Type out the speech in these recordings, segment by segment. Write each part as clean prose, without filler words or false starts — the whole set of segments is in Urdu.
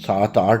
7-8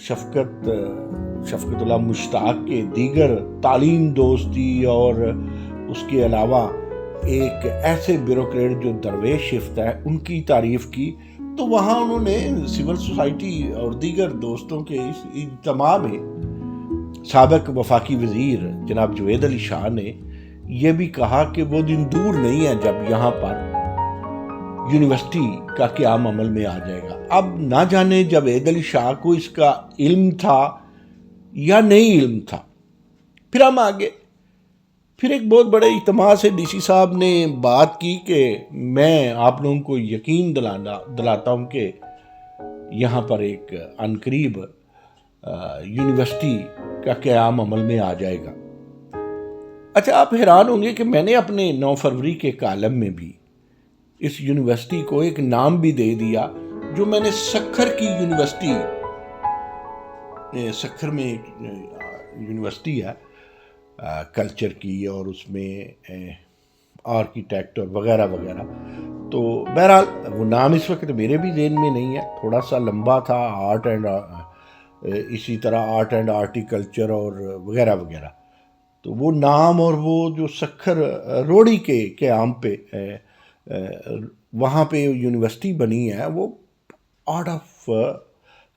شفقت اللہ مشتاق کے دیگر تعلیم دوستی اور اس کے علاوہ ایک ایسے بیوروکریٹ جو درویش شفت ہے ان کی تعریف کی، تو وہاں انہوں نے سول سوسائٹی اور دیگر دوستوں کے اس اجتماع میں سابق وفاقی وزیر جناب جوید علی شاہ نے یہ بھی کہا کہ وہ دن دور نہیں ہے جب یہاں پر یونیورسٹی کا قیام عمل میں آ جائے گا۔ اب نہ جانے جوید علی شاہ کو اس کا علم تھا یا نہیں علم تھا۔ پھر ہم آگے، پھر ایک بہت بڑے اجتماع سے ڈی سی صاحب نے بات کی کہ میں آپ لوگوں کو یقین دلاتا ہوں کہ یہاں پر ایک عنقریب یونیورسٹی کا قیام عمل میں آ جائے گا۔ اچھا، آپ حیران ہوں گے کہ میں نے اپنے 9 فروری کے کالم میں بھی اس یونیورسٹی کو ایک نام بھی دے دیا جو میں نے سکھر کی یونیورسٹی، سکھر میں ایک یونیورسٹی ہے کلچر کی، اور اس میں آرکیٹیکٹ اور وغیرہ وغیرہ، تو بہرحال وہ نام اس وقت میرے بھی ذہن میں نہیں ہے، تھوڑا سا لمبا تھا، آرٹ اینڈ اسی طرح آرٹ اینڈ آرٹیکلچر اور وغیرہ وغیرہ، تو وہ نام اور وہ جو سکھر روڑی کے قیام پہ وہاں پہ یونیورسٹی بنی ہے، وہ آرٹ آف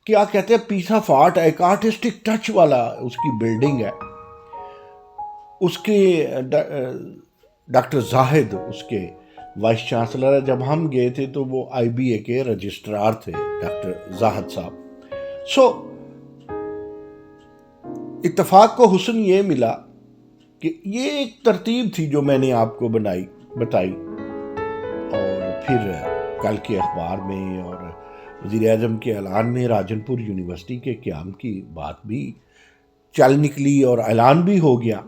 کیا کہتے ہیں، پیس آف آرٹ ہے، ایک آرٹسٹک ٹچ والا اس کی بلڈنگ ہے۔ اس کے ڈاکٹر زاہد اس کے وائس چانسلر ہے۔ جب ہم گئے تھے تو وہ آئی بی اے کے رجسٹرار تھے ڈاکٹر زاہد صاحب۔ سو اتفاق کو حسن یہ ملا کہ یہ ایک ترتیب تھی جو میں نے آپ کو بتائی، اور پھر کل کے اخبار میں اور وزیر اعظم کے اعلان میں راجن پور یونیورسٹی کے قیام کی بات بھی چل نکلی اور اعلان بھی ہو گیا۔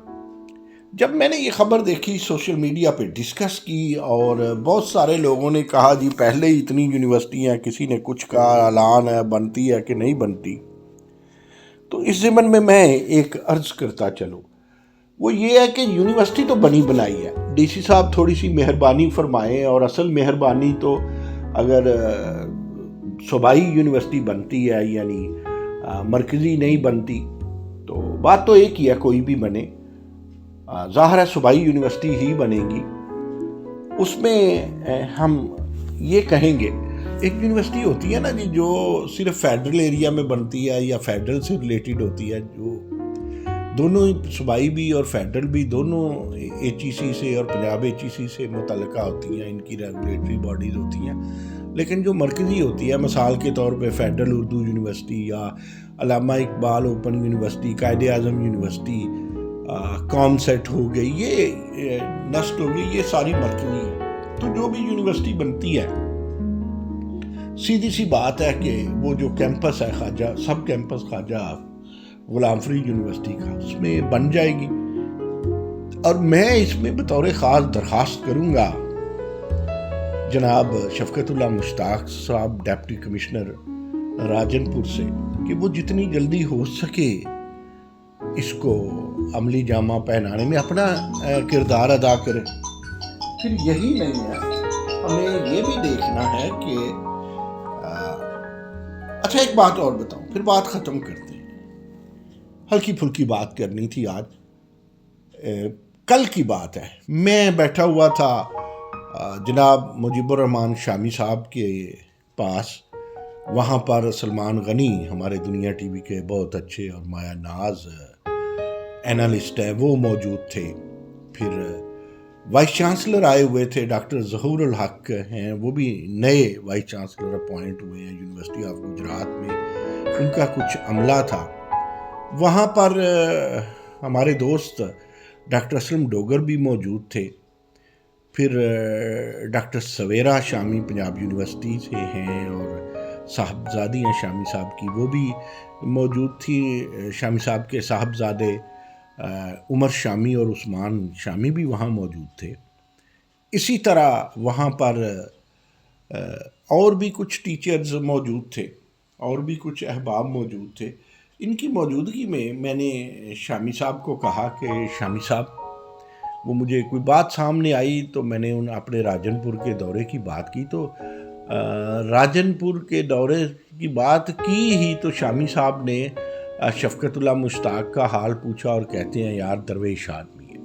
جب میں نے یہ خبر دیکھی، سوشل میڈیا پہ ڈسکس کی، اور بہت سارے لوگوں نے کہا جی پہلے ہی اتنی یونیورسٹیاں، کسی نے کچھ کہا، اعلان ہے، بنتی ہے کہ نہیں بنتی، تو اس ضمن میں ایک عرض کرتا چلوں، وہ یہ ہے کہ یونیورسٹی تو بنی بنائی ہے، ڈی سی صاحب تھوڑی سی مہربانی فرمائیں، اور اصل مہربانی تو اگر صوبائی یونیورسٹی بنتی ہے یعنی مرکزی نہیں بنتی، تو بات تو ایک ہی ہے، کوئی بھی بنے، ظاہر ہے صوبائی یونیورسٹی ہی بنے گی۔ اس میں ہم یہ کہیں گے، ایک یونیورسٹی ہوتی ہے نا جی جو صرف فیڈرل ایریا میں بنتی ہے یا فیڈرل سے ریلیٹڈ ہوتی ہے، جو دونوں صوبائی بھی اور فیڈرل بھی دونوں ایچ ای سی سے اور پنجاب ایچ ای سی سے متعلقہ ہوتی ہیں، ان کی ریگولیٹری باڈیز ہوتی ہیں، لیکن جو مرکزی ہوتی ہے، مثال کے طور پہ فیڈرل اردو یونیورسٹی یا علامہ Iqbal open university, Quaid Azam university, کام سیٹ ہو گئی، یہ نسٹ ہو گئی، یہ ساری مرکزی ہے۔ تو جو بھی یونیورسٹی بنتی ہے، سیدھی سی بات ہے کہ وہ جو کیمپس ہے خواجہ سب کیمپس خواجہ غلام فرید یونیورسٹی کا، اس میں بن جائے گی، اور میں اس میں بطور خاص درخواست کروں گا جناب شفقت اللہ مشتاق صاحب ڈپٹی کمشنر راجن پور سے کہ وہ جتنی جلدی ہو سکے اس کو عملی جامہ پہنانے میں اپنا کردار ادا کرے۔ پھر یہی نہیں ہے، ہمیں یہ بھی دیکھنا ہے کہ اچھا ایک بات اور بتاؤں، پھر بات ختم کرتے ہیں، ہلکی پھلکی بات کرنی تھی آج، کل کی بات ہے، میں بیٹھا ہوا تھا جناب مجیب الرحمان شامی صاحب کے پاس، وہاں پر سلمان غنی ہمارے دنیا ٹی وی کے بہت اچھے اور مایا ناز اینالسٹ ہیں، وہ موجود تھے، پھر وائس چانسلر آئے ہوئے تھے، ڈاکٹر ظہور الحق ہیں، وہ بھی نئے وائس چانسلر اپوائنٹ ہوئے ہیں یونیورسٹی آف گجرات میں، ان کا کچھ عملہ تھا وہاں پر، ہمارے دوست ڈاکٹر اسلم ڈوگر بھی موجود تھے، پھر ڈاکٹر سویرا شامی پنجاب یونیورسٹی سے ہیں اور صاحبزادی ہیں شامی صاحب کی، وہ بھی موجود تھی، شامی صاحب کے صاحبزادے عمر شامی اور عثمان شامی بھی وہاں موجود تھے۔ اسی طرح وہاں پر اور بھی کچھ ٹیچرز موجود تھے، اور بھی کچھ احباب موجود تھے۔ ان کی موجودگی میں نے شامی صاحب کو کہا کہ شامی صاحب، وہ مجھے کوئی بات سامنے آئی تو میں نے اپنے راجن پور کے دورے کی بات کی، تو راجن پور کے دورے کی بات کی ہی تو شامی صاحب نے شفقت اللہ مشتاق کا حال پوچھا اور کہتے ہیں یار درویش آدمی ہے.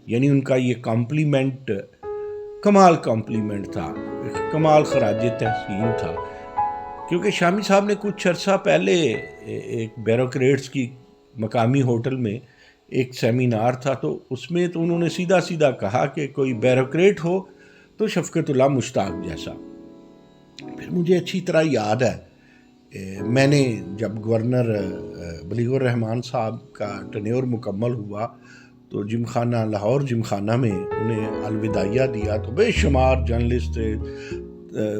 یعنی ان کا یہ کمپلیمنٹ کمال کمپلیمنٹ تھا, کمال خراج تحسین تھا, کیونکہ شامی صاحب نے کچھ عرصہ پہلے ایک بیوروکریٹس کی مقامی ہوٹل میں ایک سیمینار تھا, تو اس میں تو انہوں نے سیدھا سیدھا کہا کہ کوئی بیوروکریٹ ہو تو شفقت اللہ مشتاق جیسا. پھر مجھے اچھی طرح یاد ہے میں نے جب گورنر بلیغ الرحمان صاحب کا ٹینیور مکمل ہوا تو جم خانہ لاہور جم خانہ میں انہیں الوداعیہ دیا تو بے شمار جرنلسٹ تھے,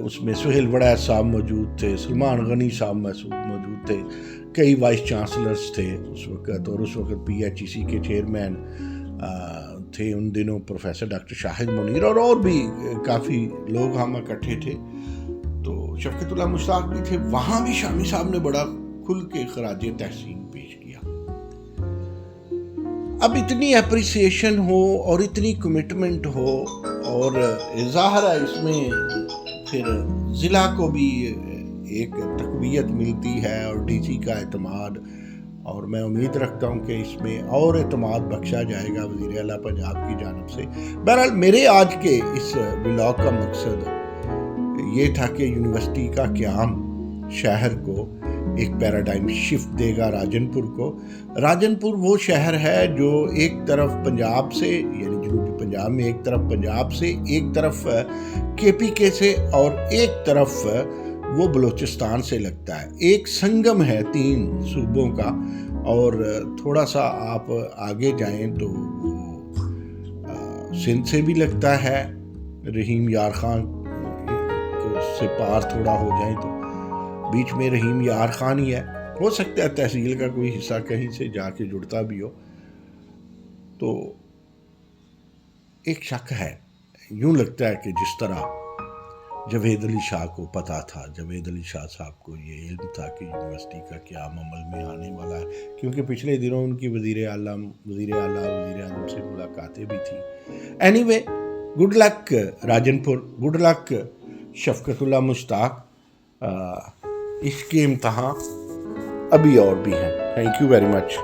اس میں سہیل وڑا صاحب موجود تھے, سلمان غنی صاحب موجود تھے, کئی وائس چانسلرز تھے اس وقت, اور اس وقت پی ایچ ای سی کے چیئرمین تھے ان دنوں پروفیسر ڈاکٹر شاہد منیر, اور بھی کافی لوگ ہم اکٹھے تھے. تو شفقت اللہ مشتاق بھی تھے, وہاں بھی شامی صاحب نے بڑا کھل کے خراج تحسین پیش کیا. اب اتنی اپریسیشن ہو اور اتنی کمٹمنٹ ہو, اور ظاہر ہے اس میں پھر ضلع کو بھی ایک تقویت ملتی ہے اور ڈی سی کا اعتماد, اور میں امید رکھتا ہوں کہ اس میں اور اعتماد بخشا جائے گا وزیر اعلیٰ پنجاب کی جانب سے. بہرحال میرے آج کے اس ولاگ کا مقصد یہ تھا کہ یونیورسٹی کا قیام شہر کو ایک پیراڈائم شفٹ دے گا راجن پور کو. راجن پور وہ شہر ہے جو ایک طرف پنجاب سے, یعنی جنوبی پنجاب میں ایک طرف پنجاب سے, ایک طرف کے پی کے سے, اور ایک طرف وہ بلوچستان سے لگتا ہے. ایک سنگم ہے تین صوبوں کا, اور تھوڑا سا آپ آگے جائیں تو سندھ سے بھی لگتا ہے, رحیم یار خان سے پار تھوڑا ہو جائیں تو بیچ میں رحیم یار خان ہی ہے. ہو سکتا ہے تحصیل کا کوئی حصہ کہیں سے جا کے جڑتا بھی ہو. تو ایک شک ہے, یوں لگتا ہے کہ جس طرح جاوید علی شاہ کو پتہ تھا, جاوید علی شاہ صاحب کو یہ علم تھا کہ یونیورسٹی کا قیام عمل میں آنے والا ہے, کیونکہ پچھلے دنوں ان کی وزیر اعظم سے ملاقاتیں بھی تھیں. Any way, good luck Rajan پور, گڈ لک شفقت اللہ مشتاق. اس کے امتحان ابھی اور بھی ہیں. Thank you very much.